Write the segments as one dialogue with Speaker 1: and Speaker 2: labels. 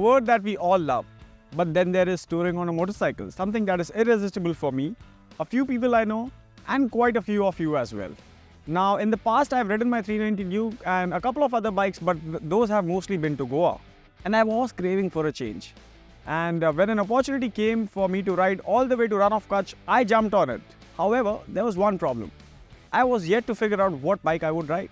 Speaker 1: word that we all love. But then there is touring on a motorcycle, something that is irresistible for me, a few people I know, and quite a few of you as well. Now, in the past, I've ridden my 390 Duke and a couple of other bikes, but those have mostly been to Goa. And I was craving for a change. And when an opportunity came for me to ride all the way to Rann of Kutch, I jumped on it. However, there was one problem. I was yet to figure out what bike I would ride.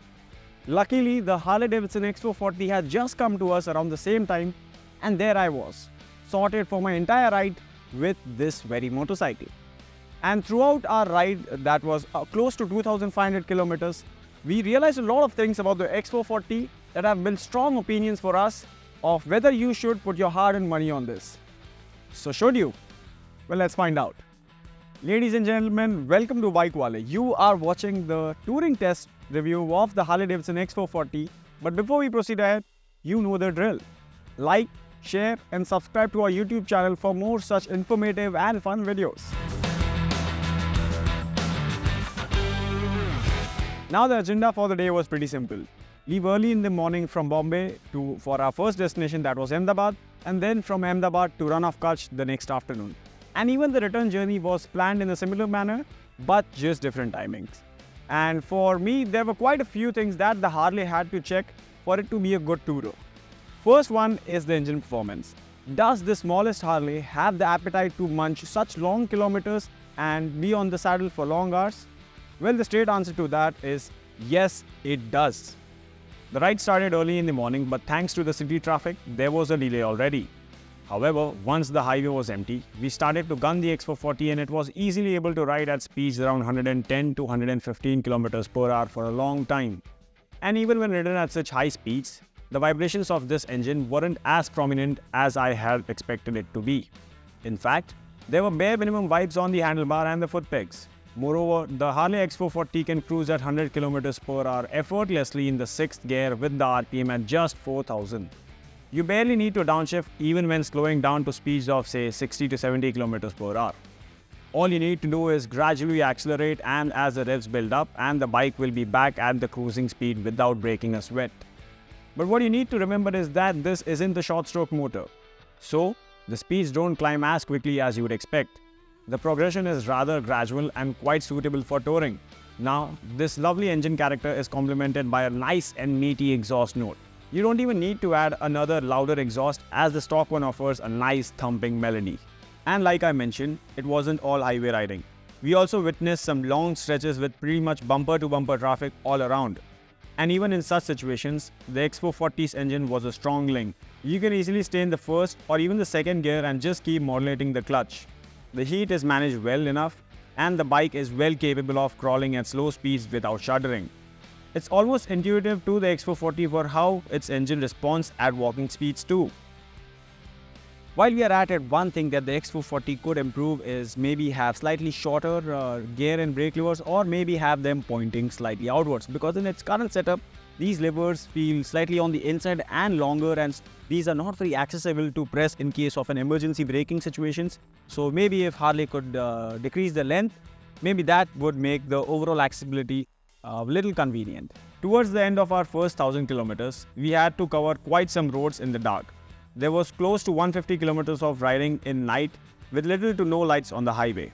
Speaker 1: Luckily, the Harley-Davidson X440 had just come to us around the same time, and there I was, sorted for my entire ride with this very motorcycle. And throughout our ride, that was close to 2,500 kilometers, we realized a lot of things about the X440 that have built strong opinions for us of whether you should put your hard-earned money on this. So should you? Well, let's find out. Ladies and gentlemen, welcome to BikeWale. You are watching the touring test review of the Harley-Davidson X440. But before we proceed ahead, you know the drill. Like, share and subscribe to our YouTube channel for more such informative and fun videos. Now the agenda for the day was pretty simple. Leave early in the morning from Bombay for our first destination, that was Ahmedabad, and then from Ahmedabad to Rann of Kutch the next afternoon. And even the return journey was planned in a similar manner, but just different timings. And for me, there were quite a few things that the Harley had to check for it to be a good tourer. First one is the engine performance. Does the smallest Harley have the appetite to munch such long kilometers and be on the saddle for long hours? Well, the straight answer to that is yes, it does. The ride started early in the morning, but thanks to the city traffic, there was a delay already. However, once the highway was empty, we started to gun the X440 and it was easily able to ride at speeds around 110 to 115 kilometers per hour for a long time. And even when ridden at such high speeds, the vibrations of this engine weren't as prominent as I had expected it to be. In fact, there were bare minimum vibes on the handlebar and the foot pegs. Moreover, the Harley X440 can cruise at 100 km per hour effortlessly in the 6th gear with the RPM at just 4000. You barely need to downshift even when slowing down to speeds of say 60 to 70 km per hour. All you need to do is gradually accelerate, and as the revs build up and the bike will be back at the cruising speed without breaking a sweat. But what you need to remember is that this isn't the short stroke motor. So, the speeds don't climb as quickly as you would expect. The progression is rather gradual and quite suitable for touring. Now, this lovely engine character is complemented by a nice and meaty exhaust note. You don't even need to add another louder exhaust, as the stock one offers a nice thumping melody. And like I mentioned, it wasn't all highway riding. We also witnessed some long stretches with pretty much bumper-to-bumper traffic all around. And even in such situations, the X440's engine was a strong link. You can easily stay in the first or even the second gear and just keep modulating the clutch. The heat is managed well enough, and the bike is well capable of crawling at slow speeds without shuddering. It's almost intuitive to the X440 for how its engine responds at walking speeds too. While we are at it, one thing that the X440 could improve is maybe have slightly shorter gear and brake levers, or maybe have them pointing slightly outwards, because in its current setup, these levers feel slightly on the inside and longer, and these are not very accessible to press in case of an emergency braking situations. So maybe if Harley could decrease the length, maybe that would make the overall accessibility a little convenient. Towards the end of our first 1000 kilometers, we had to cover quite some roads in the dark. There was close to 150 kilometers of riding in night with little to no lights on the highway.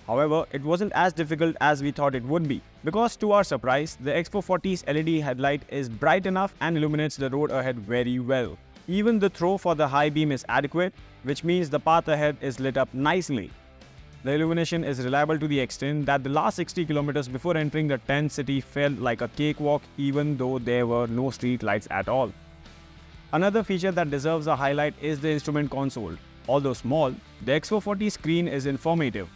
Speaker 1: However, it wasn't as difficult as we thought it would be, because to our surprise, the X440's LED headlight is bright enough and illuminates the road ahead very well. Even the throw for the high beam is adequate, which means the path ahead is lit up nicely. The illumination is reliable to the extent that the last 60 kilometers before entering the tent city felt like a cakewalk, even though there were no street lights at all. Another feature that deserves a highlight is the instrument console. Although small, the X440 screen is informative.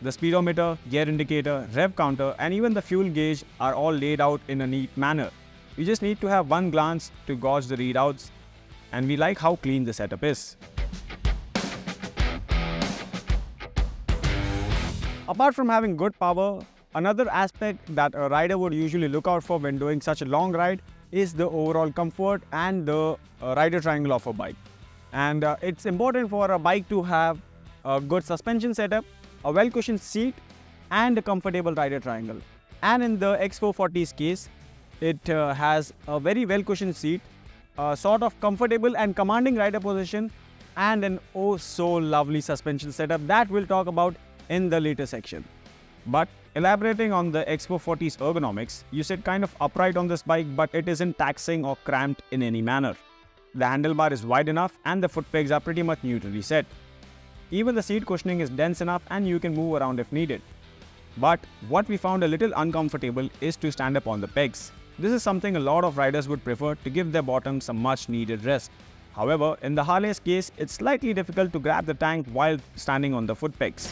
Speaker 1: The speedometer, gear indicator, rev counter, and even the fuel gauge are all laid out in a neat manner. You just need to have one glance to gauge the readouts, and we like how clean the setup is. Apart from having good power, another aspect that a rider would usually look out for when doing such a long ride is the overall comfort and the rider triangle of a bike. And it's important for a bike to have a good suspension setup, a well-cushioned seat, and a comfortable rider triangle. And in the X440's case, it has a very well-cushioned seat, a sort of comfortable and commanding rider position, and an oh so lovely suspension setup that we'll talk about in the later section. But elaborating on the X440's ergonomics, you sit kind of upright on this bike, but it isn't taxing or cramped in any manner. The handlebar is wide enough and the foot pegs are pretty much neutrally set. Even the seat cushioning is dense enough and you can move around if needed. But what we found a little uncomfortable is to stand up on the pegs. This is something a lot of riders would prefer to give their bottom some much needed rest. However, in the Harley's case, it's slightly difficult to grab the tank while standing on the foot pegs.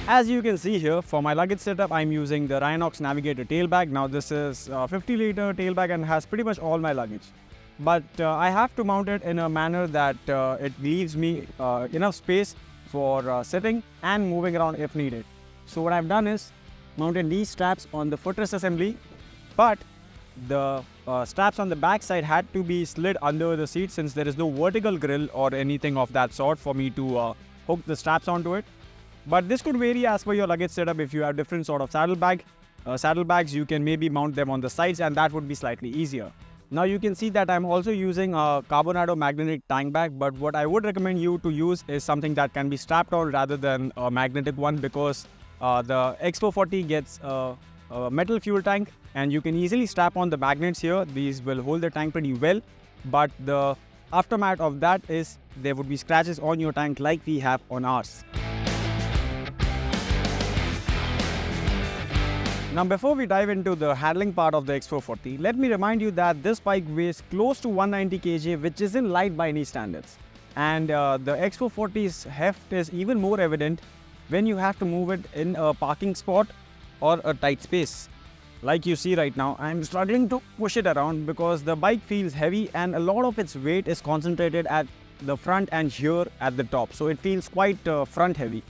Speaker 1: As you can see here, for my luggage setup, I'm using the Rann Navigator tailbag. Now this is a 50-liter tailbag and has pretty much all my luggage. But I have to mount it in a manner that it leaves me enough space for sitting and moving around if needed. So what I've done is mounted these straps on the footrest assembly, but the straps on the back side had to be slid under the seat since there is no vertical grill or anything of that sort for me to hook the straps onto it. But this could vary as per your luggage setup. If you have different sort of saddlebags, you can maybe mount them on the sides and that would be slightly easier. Now you can see that I'm also using a Carbonado magnetic tank bag, but what I would recommend you to use is something that can be strapped on rather than a magnetic one, because the X440 gets a metal fuel tank and you can easily strap on the magnets here. These will hold the tank pretty well, but the aftermath of that is there would be scratches on your tank like we have on ours. Now before we dive into the handling part of the X440, let me remind you that this bike weighs close to 190 kg, which isn't light by any standards. And the X440's heft is even more evident when you have to move it in a parking spot or a tight space. Like you see right now, I'm struggling to push it around because the bike feels heavy and a lot of its weight is concentrated at the front and here at the top. So it feels quite front heavy.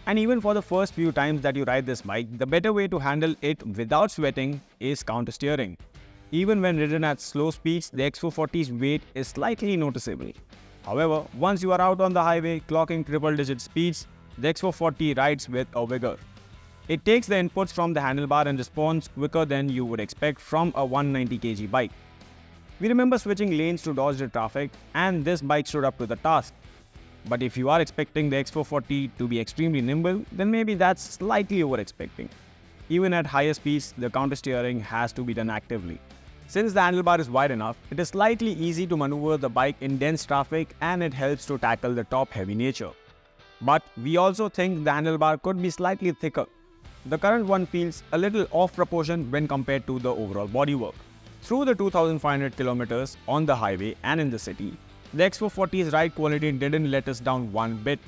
Speaker 1: And even for the first few times that you ride this bike, the better way to handle it without sweating is counter steering. Even when ridden at slow speeds, the X440's weight is slightly noticeable. However, once you are out on the highway clocking triple-digit speeds, the X440 rides with a vigor. It takes the inputs from the handlebar and responds quicker than you would expect from a 190 kg bike. We remember switching lanes to dodge the traffic, and this bike stood up to the task. But if you are expecting the X440 to be extremely nimble, then maybe that's slightly over-expecting. Even at higher speeds, the counter steering has to be done actively. Since the handlebar is wide enough, it is slightly easy to maneuver the bike in dense traffic and it helps to tackle the top-heavy nature. But we also think the handlebar could be slightly thicker. The current one feels a little off proportion when compared to the overall bodywork. Through the 2,500 kilometers on the highway and in the city, the X440's ride quality didn't let us down one bit.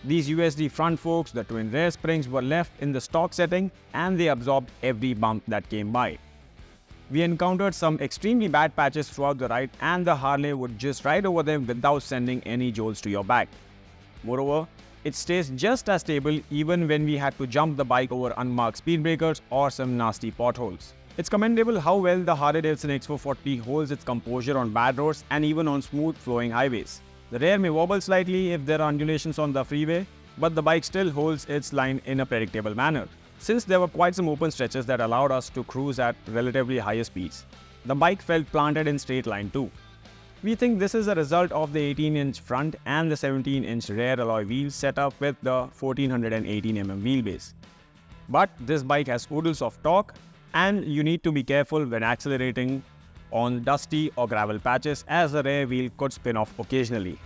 Speaker 1: These USD front forks, the twin rear springs were left in the stock setting and they absorbed every bump that came by. We encountered some extremely bad patches throughout the ride and the Harley would just ride over them without sending any jolts to your back. Moreover, it stays just as stable even when we had to jump the bike over unmarked speed breakers or some nasty potholes. It's commendable how well the Harley-Davidson X440 holds its composure on bad roads and even on smooth flowing highways. The rear may wobble slightly if there are undulations on the freeway, but the bike still holds its line in a predictable manner. Since there were quite some open stretches that allowed us to cruise at relatively higher speeds, the bike felt planted in straight line too. We think this is a result of the 18-inch front and the 17-inch rear alloy wheels set up with the 1418mm wheelbase. But this bike has oodles of torque, and you need to be careful when accelerating on dusty or gravel patches as the rear wheel could spin off occasionally.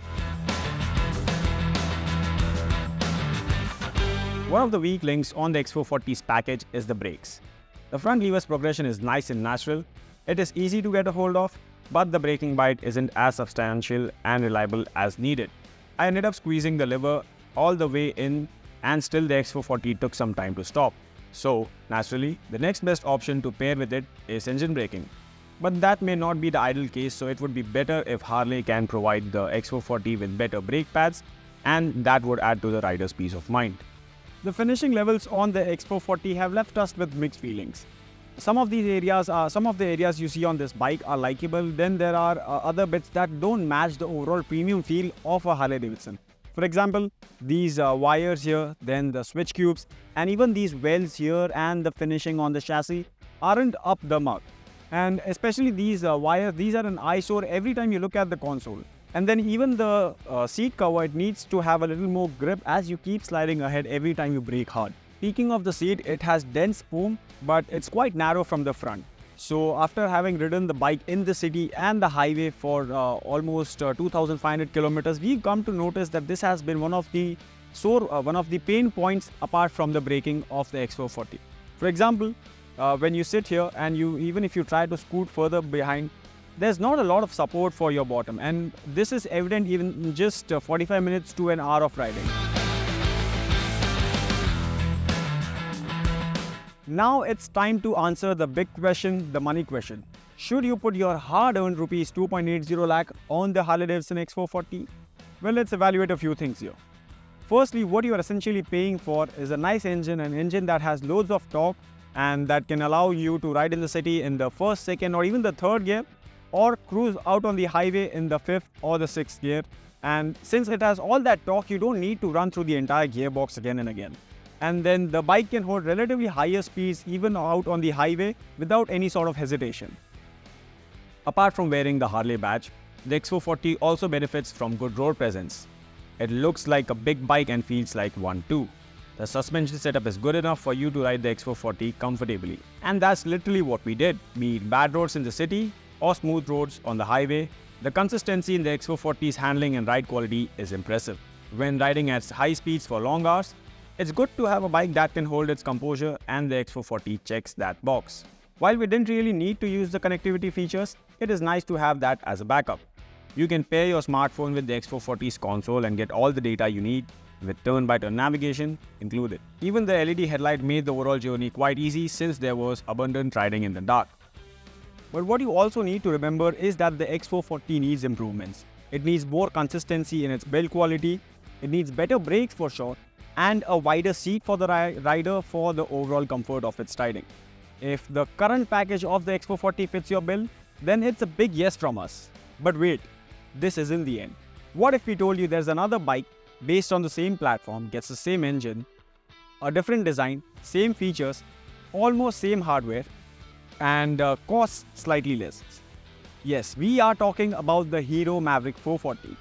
Speaker 1: One of the weak links on the X440's package is the brakes. The front lever's progression is nice and natural, it is easy to get a hold of, but the braking bite isn't as substantial and reliable as needed. I ended up squeezing the lever all the way in and still the X440 took some time to stop. So, naturally, the next best option to pair with it is engine braking. But that may not be the ideal case, so it would be better if Harley can provide the X440 with better brake pads, and that would add to the rider's peace of mind. The finishing levels on the X440 have left us with mixed feelings. Some of the areas you see on this bike are likeable, then there are other bits that don't match the overall premium feel of a Harley-Davidson. For example, these wires here, then the switch cubes, and even these wells here and the finishing on the chassis. aren't up the mark. And especially these wires, these are an eyesore every time you look at the console. And then even the seat cover, it needs to have a little more grip as you keep sliding ahead every time you brake hard. Speaking of the seat, it has dense foam, but it's quite narrow from the front. So after having ridden the bike in the city and the highway for almost 2,500 kilometers, we've come to notice that this has been one of the pain points apart from the braking of the X440. For example, when you sit here and even if you try to scoot further behind, there's not a lot of support for your bottom, and this is evident even in just 45 minutes to an hour of riding. Now it's time to answer the big question, the money question. Should you put your hard-earned rupees 2.80 lakh on the Harley-Davidson X440? Well, let's evaluate a few things here. Firstly, what you are essentially paying for is a nice engine, an engine that has loads of torque and that can allow you to ride in the city in the first, second or even the third gear, or cruise out on the highway in the fifth or the sixth gear. And since it has all that torque, you don't need to run through the entire gearbox again and again. And then the bike can hold relatively higher speeds even out on the highway without any sort of hesitation. Apart from wearing the Harley badge, the X440 also benefits from good road presence. It looks like a big bike and feels like one too. The suspension setup is good enough for you to ride the X440 comfortably. And that's literally what we did. Be it bad roads in the city or smooth roads on the highway, the consistency in the X440's handling and ride quality is impressive. When riding at high speeds for long hours, it's good to have a bike that can hold its composure, and the X440 checks that box. While we didn't really need to use the connectivity features, it is nice to have that as a backup. You can pair your smartphone with the X440's console and get all the data you need, with turn-by-turn navigation included. Even the LED headlight made the overall journey quite easy since there was abundant riding in the dark. But what you also need to remember is that the X440 needs improvements. It needs more consistency in its build quality, it needs better brakes for sure, and a wider seat for the rider for the overall comfort of its riding. If the current package of the X440 fits your bill, then it's a big yes from us. But wait, this isn't the end. What if we told you there's another bike based on the same platform, gets the same engine, a different design, same features, almost same hardware, and costs slightly less? Yes, we are talking about the Hero Maverick 440.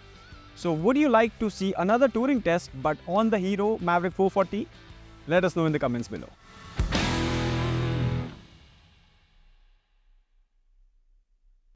Speaker 1: So would you like to see another touring test but on the Hero Maverick 440? Let us know in the comments below.